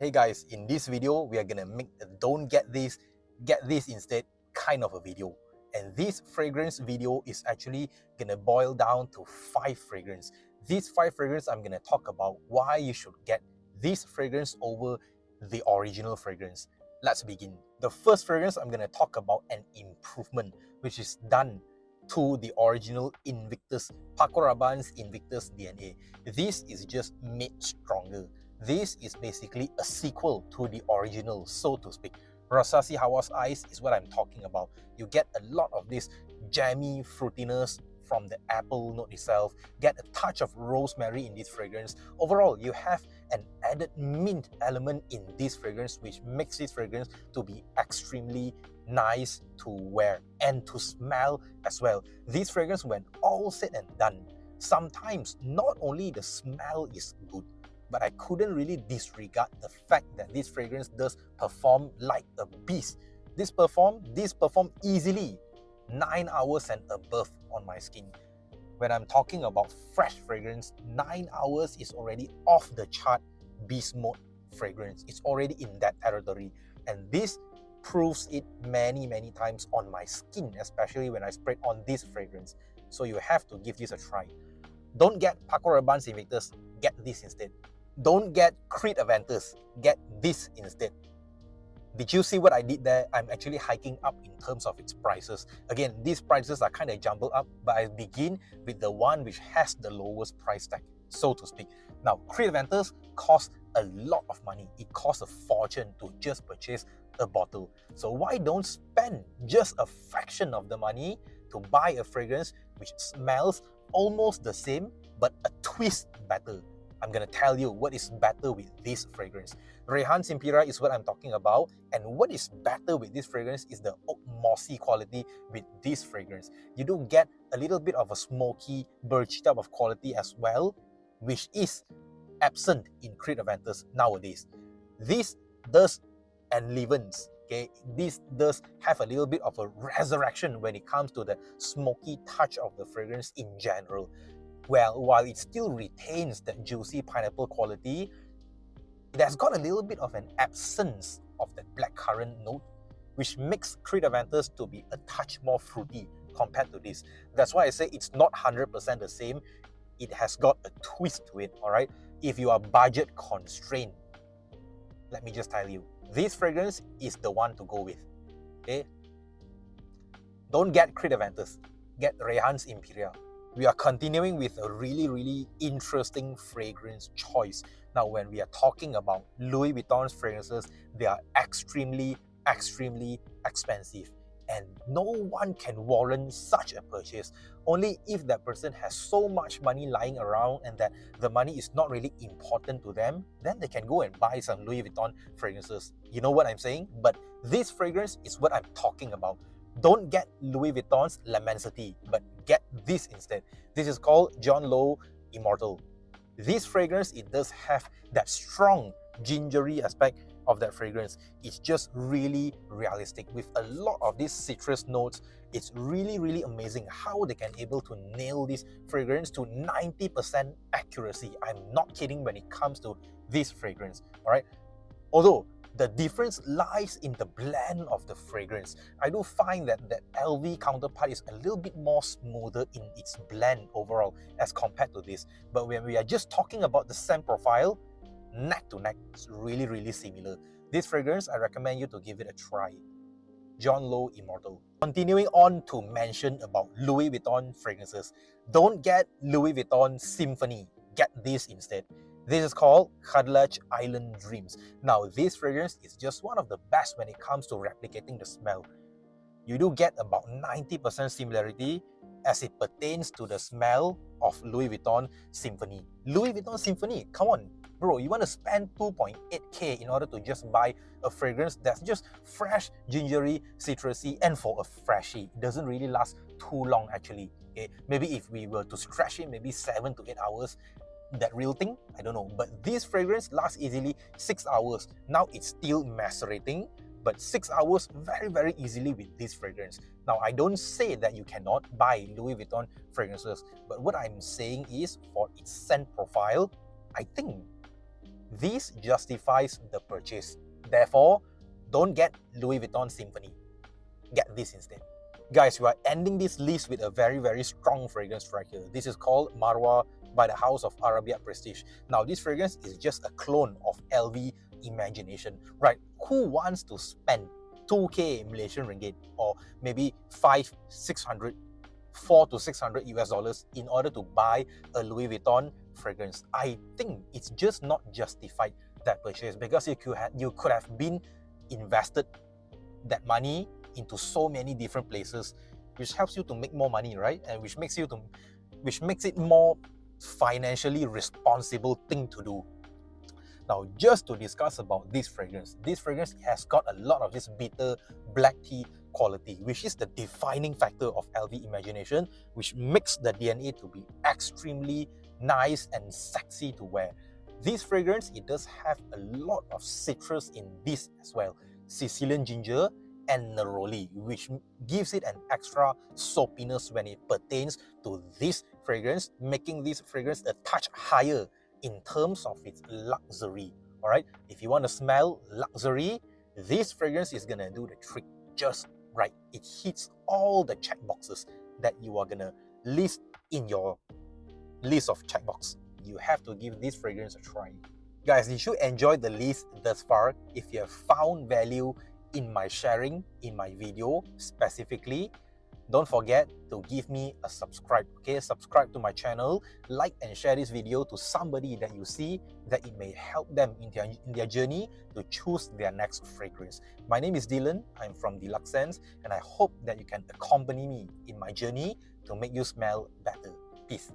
Hey guys, in this video, we are gonna make a don't get this instead kind of a video. And this fragrance video is actually gonna boil down to 5 fragrance. These 5 fragrance, I'm gonna talk about why you should get this fragrance over the original fragrance. Let's begin. The first fragrance, I'm gonna talk about an improvement, which is done to the original Invictus, Paco Rabanne's Invictus DNA. This is just made stronger. This is basically a sequel to the original, so to speak. Rosasi Hawas Ice is what I'm talking about. You get a lot of this jammy fruitiness from the apple note itself, get a touch of rosemary in this fragrance. Overall, you have an added mint element in this fragrance, which makes this fragrance to be extremely nice to wear and to smell as well. This fragrance, when all said and done, sometimes not only the smell is good, but I couldn't really disregard the fact that this fragrance does perform like a beast. This perform easily 9 hours and above on my skin. When I'm talking about fresh fragrance, 9 hours is already off the chart beast mode fragrance. It's already in that territory, and this proves it many times on my skin, especially when I sprayed on this fragrance. So you have to give this a try. Don't get Paco Rabanne's Invictus, get this instead. Don't get Creed Aventus, get this instead. Did you see what I did there? I'm actually hiking up in terms of its prices. Again, these prices are kind of jumbled up, but I begin with the one which has the lowest price tag, so to speak. Now, Creed Aventus costs a lot of money. It costs a fortune to just purchase a bottle. So why don't spend just a fraction of the money to buy a fragrance which smells almost the same, but a twist better? I'm gonna tell you what is better with this fragrance. Rayhaan Imperia is what I'm talking about, and what is better with this fragrance is the oak mossy quality with this fragrance. You do get a little bit of a smoky, birchy type of quality as well, which is absent in Creed Aventus nowadays. This does enlivens. Okay, this does have a little bit of a resurrection when it comes to the smoky touch of the fragrance in general. Well, while it still retains that juicy pineapple quality, it has got a little bit of an absence of that blackcurrant note, which makes Creed Aventus to be a touch more fruity compared to this. That's why I say it's not 100% the same. It has got a twist to it, all right? If you are budget constrained, let me just tell you, this fragrance is the one to go with, okay? Don't get Creed Aventus, get Rayhaan's Imperia. We are continuing with a really interesting fragrance choice. Now, when we are talking about Louis Vuitton's fragrances, they are extremely expensive, and no one can warrant such a purchase. Only if that person has so much money lying around and that the money is not really important to them, then they can go and buy some Louis Vuitton fragrances. You know what I'm saying? But this fragrance is what I'm talking about. Don't get Louis Vuitton's L'Immensity, but get this instead. This is called John Lowe Immortal. This fragrance, it does have that strong gingery aspect of that fragrance. It's just really realistic with a lot of these citrus notes. It's really amazing how they can able to nail this fragrance to 90% accuracy. I'm not kidding when it comes to this fragrance, all right? Although the difference lies in the blend of the fragrance. I do find that the LV counterpart is a little bit more smoother in its blend overall as compared to this. But when we are just talking about the scent profile, neck to neck, it's really similar. This fragrance, I recommend you to give it a try. John Lowe Immortal. Continuing on to mention about Louis Vuitton fragrances. Don't get Louis Vuitton Symphony. Get this instead. This is called Kardash Island Dreams. Now, this fragrance is just one of the best when it comes to replicating the smell. You do get about 90% similarity as it pertains to the smell of Louis Vuitton Symphony. Louis Vuitton Symphony, come on, bro, you want to spend 2.8k in order to just buy a fragrance that's just fresh, gingery, citrusy, and for a freshie. It doesn't really last too long actually. Okay? Maybe if we were to stretch it, maybe 7 to 8 hours, that real thing, I don't know. But this fragrance lasts easily 6 hours. Now it's still macerating, but 6 hours very easily with this fragrance. Now, I don't say that you cannot buy Louis Vuitton fragrances, but what I'm saying is for its scent profile, I think This justifies the purchase. Therefore, don't get Louis Vuitton Symphony. Get this instead. Guys, we are ending this list with a very, very strong fragrance right here. This is called Marwa by the House of Arabiat Prestige. Now, this fragrance is just a clone of LV Imagination, right? Who wants to spend 2K Malaysian ringgit or maybe 600, 4 to 600 US dollars in order to buy a Louis Vuitton fragrance? I think it's just not justified, that purchase, because you could have been invested that money into so many different places, which helps you to make more money, right? And which makes it more financially responsible thing to do. Now, just to discuss about this fragrance has got a lot of this bitter black tea quality, which is the defining factor of LV Imagination, which makes the DNA to be extremely nice and sexy to wear. This fragrance, it does have a lot of citrus in this as well. Sicilian ginger and neroli, which gives it an extra soapiness when it pertains to this fragrance, making this fragrance a touch higher in terms of its luxury. Alright, if you want to smell luxury, this fragrance is gonna do the trick just right. It hits all the checkboxes that you are gonna list in your list of checkbox. You have to give this fragrance a try. Guys, if you enjoyed the list thus far, if you have found value in my sharing, in my video specifically, don't forget to give me a subscribe, okay? Subscribe to my channel, like and share this video to somebody that you see that it may help them in their journey to choose their next fragrance. My name is Dylan, I'm from Deluxe Scents, and I hope that you can accompany me in my journey to make you smell better. Peace.